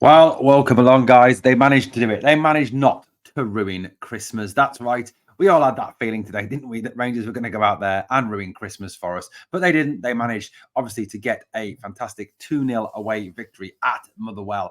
Well, welcome along, guys. They managed to do it. They managed not to ruin Christmas. That's right. We all had that feeling today, didn't we? That Rangers were going to go out there and ruin Christmas for us. But they didn't. They managed, obviously, to get a fantastic 2-0 away victory at Motherwell.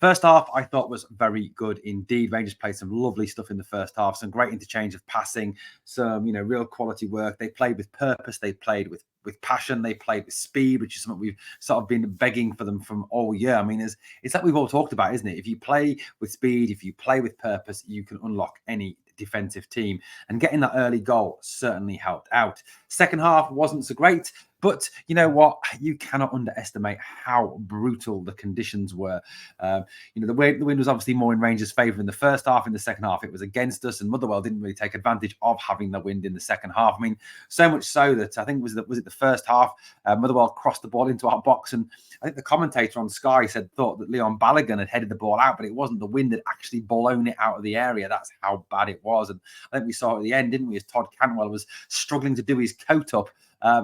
First half, I thought was very good indeed. Rangers played some lovely stuff in the first half, some great interchange of passing, some real quality work. They played with purpose. They played with passion. They played with speed, which is something we've sort of been begging for them from all year. I mean, it's like we've all talked about, isn't it? If you play with speed, if you play with purpose, you can unlock any defensive team. And getting that early goal certainly helped out. Second half wasn't so great. But you know what? You cannot underestimate how brutal the conditions were. The wind was obviously more in Rangers' favour in the first half. In the second half, it was against us, and Motherwell didn't really take advantage of having the wind in the second half. I mean, so much so that I think was it the first half, Motherwell crossed the ball into our box, and I think the commentator on Sky thought that Leon Balogun had headed the ball out, but it wasn't. The wind had actually blown it out of the area. That's how bad it was, and I think we saw at the end, didn't we? As Todd Cantwell was struggling to do his coat up.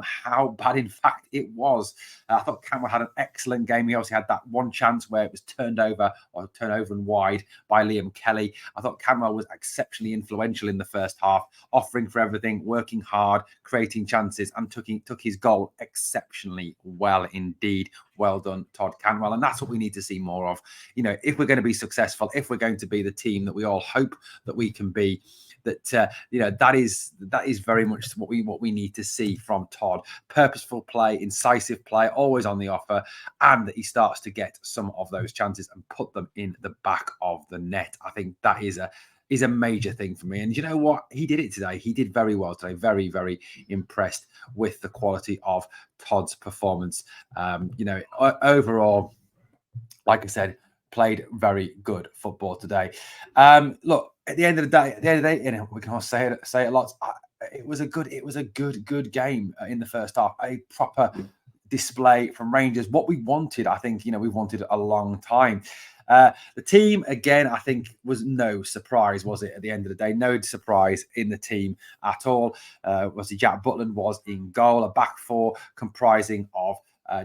How bad, in fact, it was. I thought Cantwell had an excellent game. He also had that one chance where it was turned over and wide by Liam Kelly. I thought Cantwell was exceptionally influential in the first half, offering for everything, working hard, creating chances, and took his goal exceptionally well indeed. Well done, Todd Cantwell. And that's what we need to see more of. If we're going to be successful, if we're going to be the team that we all hope that we can be, that is very much what we need to see from Todd. Purposeful play, incisive play, always on the offer, and that he starts to get some of those chances and put them in the back of the net. I think that is a major thing for me. And you know what? He did it today. He did very well today. Very, very impressed with the quality of Todd's performance. Overall, like I said, played very good football today. Look, at the end of the day, we can all say it a lot. It was a good game in the first half. A proper display from Rangers. What we wanted, I think, we wanted a long time. The team, again, I think was no surprise, was it? At the end of the day, no surprise in the team at all. Jack Butland was in goal, a back four comprising of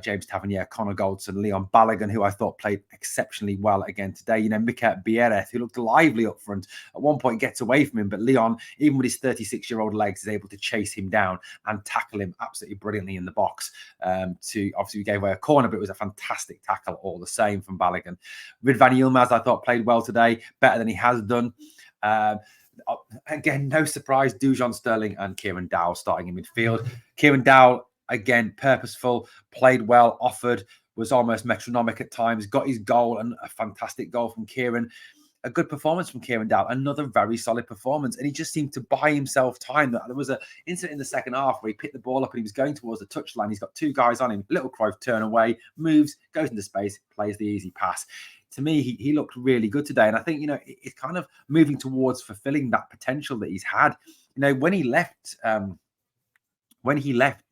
James Tavernier, Connor Goldson, Leon Balogun, who I thought played exceptionally well again today. Mika Biereth, who looked lively up front, at one point gets away from him, but Leon, even with his 36-year-old legs, is able to chase him down and tackle him absolutely brilliantly in the box. Obviously, we gave away a corner, but it was a fantastic tackle all the same from Balogun. Ridvan Yilmaz, I thought, played well today, better than he has done. Again, no surprise, Dujon Sterling and Kieran Dowell starting in midfield. Kieran Dowell, again, purposeful, played well, offered, was almost metronomic at times, got his goal, and a fantastic goal from Kieran. A good performance from Kieran Dowell, another very solid performance. And he just seemed to buy himself time. There was an incident in the second half where he picked the ball up and he was going towards the touchline. He's got two guys on him. Little Cruyff turn away, moves, goes into space, plays the easy pass. To me, he looked really good today. And I think, it's kind of moving towards fulfilling that potential that he's had. When he left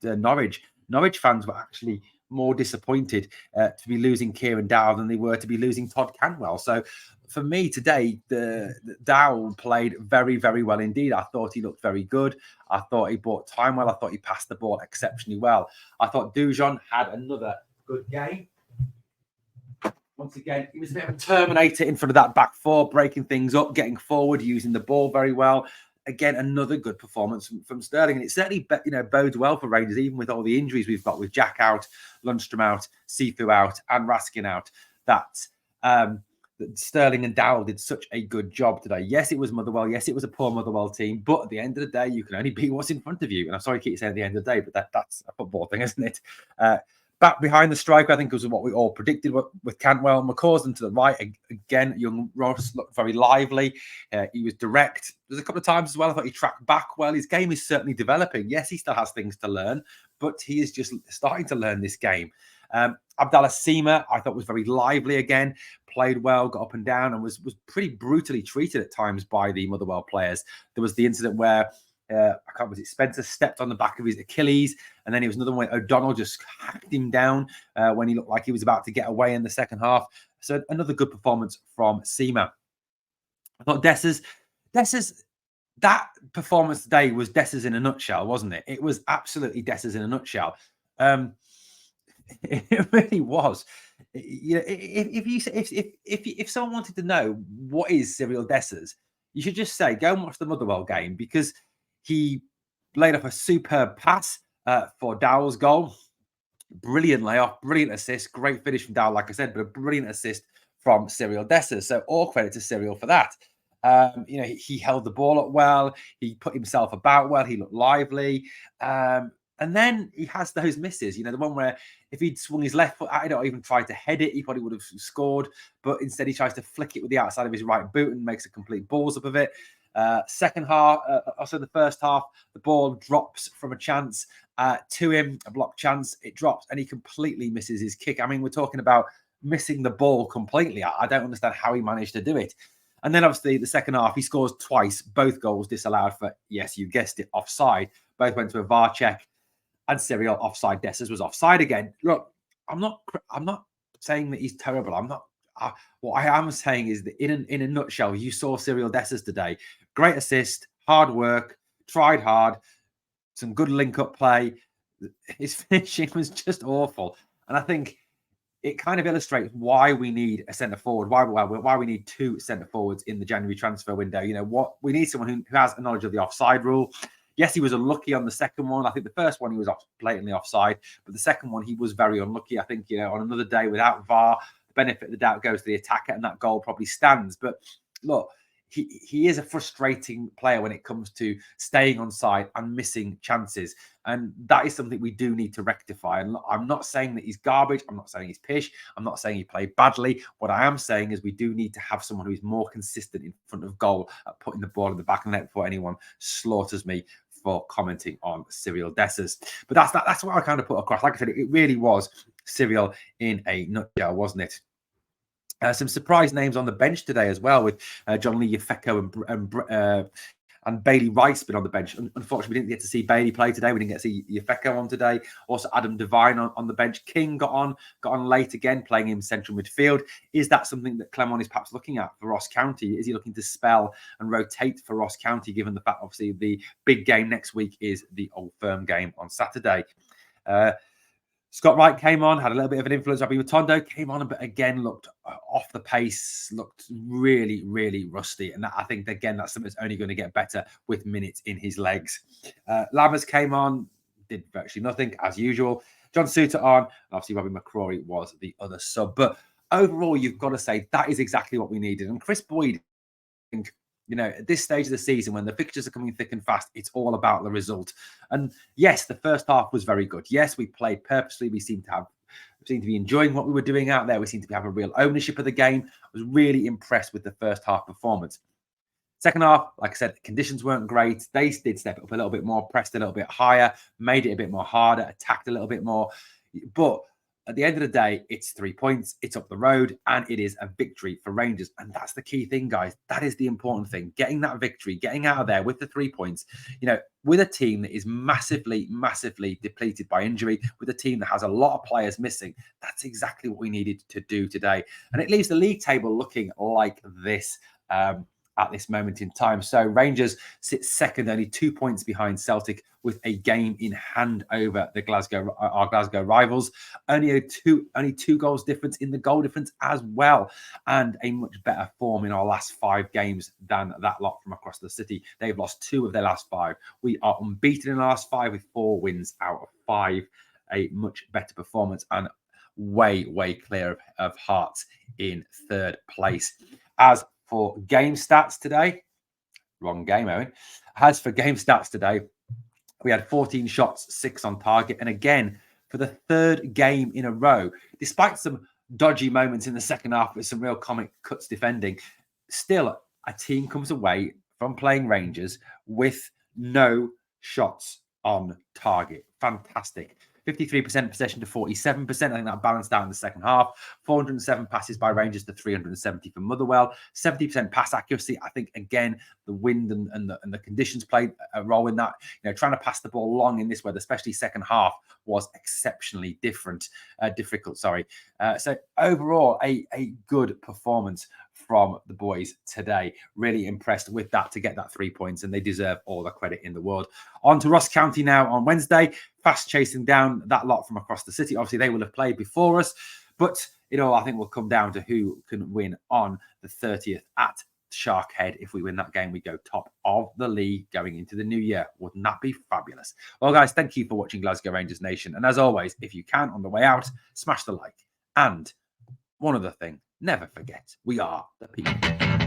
Norwich fans were actually more disappointed to be losing Kieran Dowell than they were to be losing Todd Cantwell. So for me today, the Dowell played very, very well indeed. I thought he looked very good. I thought he bought time well. I thought he passed the ball exceptionally well. I thought Dujon had another good game. Once again, he was a bit of a terminator in front of that back four, breaking things up, getting forward, using the ball very well. Again, another good performance from Sterling. And it certainly bodes well for Rangers, even with all the injuries we've got with Jack out, Lundstrom out, Sifu out, and Raskin out, that Sterling and Dowell did such a good job today. Yes, it was Motherwell. Yes, it was a poor Motherwell team. But at the end of the day, you can only beat what's in front of you. And I'm sorry to keep saying at the end of the day, but that's a football thing, isn't it? Back behind the striker, I think, was what we all predicted with Cantwell. McCausland to the right. Again, young Ross looked very lively. He was direct. There's a couple of times as well I thought he tracked back well. His game is certainly developing. Yes, he still has things to learn, but he is just starting to learn this game. Abdallah Sima, I thought, was very lively again. Played well, got up and down, and was pretty brutally treated at times by the Motherwell players. There was the incident where I can't, was it Spencer stepped on the back of his Achilles, and then it was another one where O'Donnell just hacked him down when he looked like he was about to get away in the second half. So another good performance from Seema. I thought Dessers, that performance today was Dessers in a nutshell, wasn't it? It was absolutely Dessers in a nutshell. It really was. You know, if someone wanted to know what is Cyril Dessers, you should just say go and watch the Motherwell game, because he laid off a superb pass for Dowell's goal. Brilliant layoff, brilliant assist, great finish from Dowell, like I said, but a brilliant assist from Cyril Dessers. So all credit to Cyril for that. You know, he held the ball up well. He put himself about well. He looked lively. And then he has those misses. You know, the one where if he'd swung his left foot at it or even tried to head it, he probably would have scored. But instead, he tries to flick it with the outside of his right boot and makes a complete balls up of it. Second half, also the first half, the ball drops from a chance to him, a block chance. It drops and he completely misses his kick. I mean, we're talking about missing the ball completely. I don't understand how he managed to do it. And then obviously the second half, he scores twice, both goals disallowed for, yes, you guessed it, offside. Both went to a VAR check, and Cyril offside. Dessers was offside again. Look, I'm not saying that he's terrible. I'm not. What I am saying is that in a nutshell, you saw Cyril Dessers today. Great assist, hard work, tried hard, some good link-up play. His finishing was just awful, and I think it kind of illustrates why we need a centre forward, why we need two centre forwards in the January transfer window. You know what? We need someone who has a knowledge of the offside rule. Yes, he was unlucky on the second one. I think the first one he was blatantly offside, but the second one he was very unlucky. I think, you know, on another day without VAR, the benefit of the doubt goes to the attacker, and that goal probably stands. But look, he is a frustrating player when it comes to staying on side and missing chances. And that is something we do need to rectify. And I'm not saying that he's garbage. I'm not saying he's pish. I'm not saying he played badly. What I am saying is we do need to have someone who's more consistent in front of goal at putting the ball in the back of the net before anyone slaughters me for commenting on Cyril Dessers. But that's what I kind of put across. Like I said, it really was Cyril in a nutshell, wasn't it? Some surprise names on the bench today as well, with John Lee Yefeko and Bailey Rice been on the bench. Unfortunately, we didn't get to see Bailey play today. We didn't get to see Yefeko on today. Also, Adam Devine on the bench. King got on late again, playing in central midfield. Is that something that Clement is perhaps looking at for Ross County? Is he looking to spell and rotate for Ross County, given the fact, obviously, the big game next week is the Old Firm game on Saturday? Scott Wright came on, had a little bit of an influence. Rabbi Matondo came on, but again looked off the pace, looked really, really rusty. And I think, again, that's something that's only going to get better with minutes in his legs. Lammers came on, did virtually nothing, as usual. John Suter on, and obviously Robbie McCrory was the other sub. But overall, you've got to say that is exactly what we needed. And Chris Boyd, I think, you know, at this stage of the season, when the fixtures are coming thick and fast, it's all about the result. And yes, the first half was very good. Yes, we played purposely. We seemed to be enjoying what we were doing out there. We seemed to have a real ownership of the game. I was really impressed with the first half performance. Second half, like I said, conditions weren't great. They did step up a little bit more, pressed a little bit higher, made it a bit more harder, attacked a little bit more. But at the end of the day, it's 3 points, it's up the road, and it is a victory for Rangers. And that's the key thing, guys. That is the important thing. Getting that victory, getting out of there with the 3 points, you know, with a team that is massively, massively depleted by injury, with a team that has a lot of players missing. That's exactly what we needed to do today. And it leaves the league table looking like this. At this moment in time. So Rangers sit second, only 2 points behind Celtic, with a game in hand over our Glasgow rivals. Only two goals difference in the goal difference as well, and a much better form in our last 5 games than that lot from across the city. They've lost 2 of their last 5. We are unbeaten in the last 5 with 4 wins out of 5. A much better performance and way, way clear of Hearts in 3rd place. As for game stats today, wrong game, Owen. As for game stats today, we had 14 shots, 6 on target. And again, for the 3rd game in a row, despite some dodgy moments in the second half with some real comic cuts defending, still a team comes away from playing Rangers with no shots on target. Fantastic. 53% possession to 47%. I think that balanced out in the second half. 407 passes by Rangers to 370 for Motherwell. 70% pass accuracy. I think, again, the wind and the conditions played a role in that. Trying to pass the ball long in this weather, especially second half, was exceptionally difficult. So overall, a good performance from the boys today. Really impressed with that to get that 3 points, and they deserve all the credit in the world. On to Ross County now on Wednesday, fast chasing down that lot from across the city. Obviously, they will have played before us, but I think will come down to who can win on the 30th at Sharkhead. If we win that game, we go top of the league going into the new year. Wouldn't that be fabulous? Well, guys, thank you for watching Glasgow Rangers Nation. And as always, if you can, on the way out, smash the like. And one other thing, never forget, we are the people.